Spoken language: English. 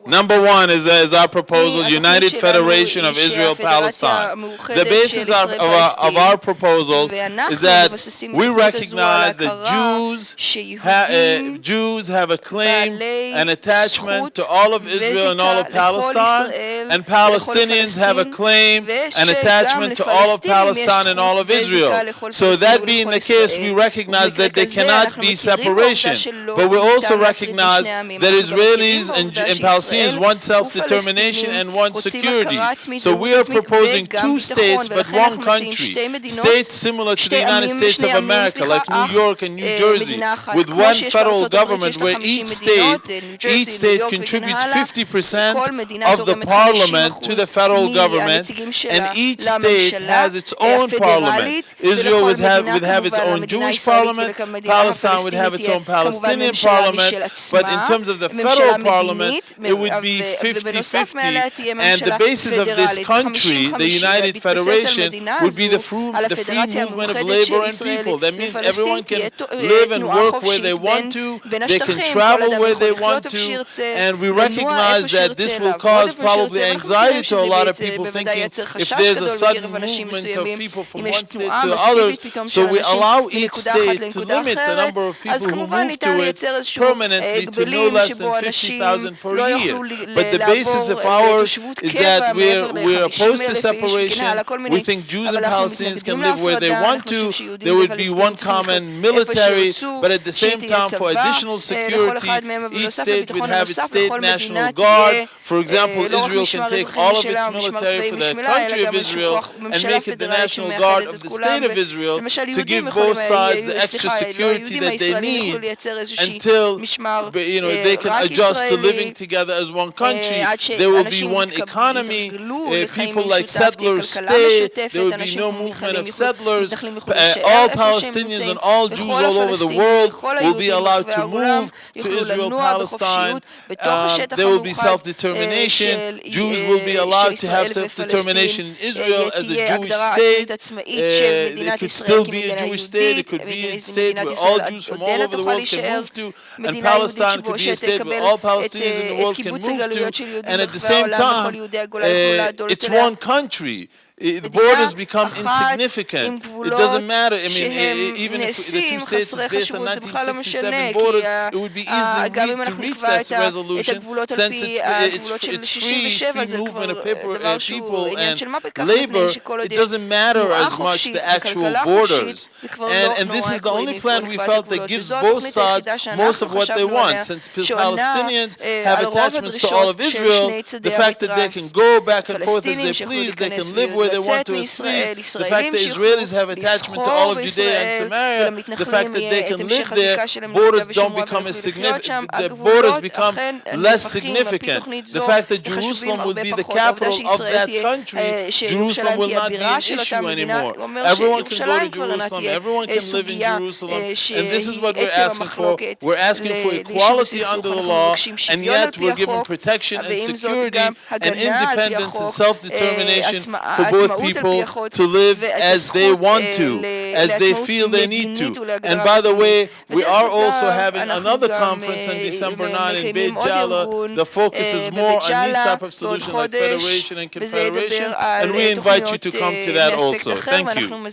Number one is our proposal, United Federation of Israel Palestine. The basis of our proposal is that we recognize that Jews have a claim and attachment to all of Israel and all of Palestine, and Palestinians have a claim and attachment to all of Palestine and all of Israel. So that being the case, we recognize that there cannot be separation, but we also recognize that Israelis and Palestinians want self-determination and want security. So we are proposing two states but one country. States similar to the United States of America, like New York and New Jersey, with one federal government where each state contributes 50% of the parliament to the federal government, and each state has its own parliament. Israel would have its own Jewish parliament, Palestine would have its own Palestinian parliament, but in terms of the federal parliament, it would be 50-50, and the basis of this country, the United Federation, would be the free movement of labor and people. That means everyone can live and work where they want to, they can travel where they want to, and we recognize that this will cause probably anxiety to a lot of people, thinking if there's a sudden movement of people from one state to others, so we allow each state to limit the number of people who move to it permanently to no less than 50,000 per year. But the basis of ours is that we're opposed to separation. We think Jews and Palestinians can live where they want to. There would be one common military, but at the same time, for additional security, each state would have its state national guard. For example, Israel can take all of its military for the country of Israel and make it the national guard of the state of Israel to give both sides the extra security that they need until they can adjust to living together as one country. There will be one economy. People like settlers stay. There will be no movement of settlers. All Palestinians and all Jews all over the world will be allowed to move to Israel, Palestine. There will be self-determination. Jews will be allowed to have self-determination in Israel as a Jewish state. It could still be a Jewish state. It could be a state where all Jews from all over the world can move to, and Palestine could be a state where all Palestinians in the world can move to, and at the same time, it's one country. The borders become insignificant. It doesn't matter. I mean, even if the two states is based on 1967 borders, it would be easily to reach that resolution, since it's free movement of people and labor. It doesn't matter as much the actual borders. And this is the only plan we felt that gives both sides most of what they want. Since Palestinians have attachments to all of Israel, the fact that they can go back and forth as they please, they can live where they want to please, the fact that Israelis have attachment to all of Judea and Samaria, the fact that they can live there, borders don't become as significant, the borders become less significant. The fact that Jerusalem will be the capital of that country, Jerusalem will not be an issue anymore. Everyone can go to Jerusalem, everyone can live in Jerusalem, and this is what we're asking for. We're asking for equality under the law, and yet we're giving protection and security and independence and self-determination for both people to live as they want to, as they feel they need to. And by the way, we are also having another conference on December 9 in Beit Jala. The focus is more on these type of solutions like federation and confederation, and we invite you to come to that also. Thank you.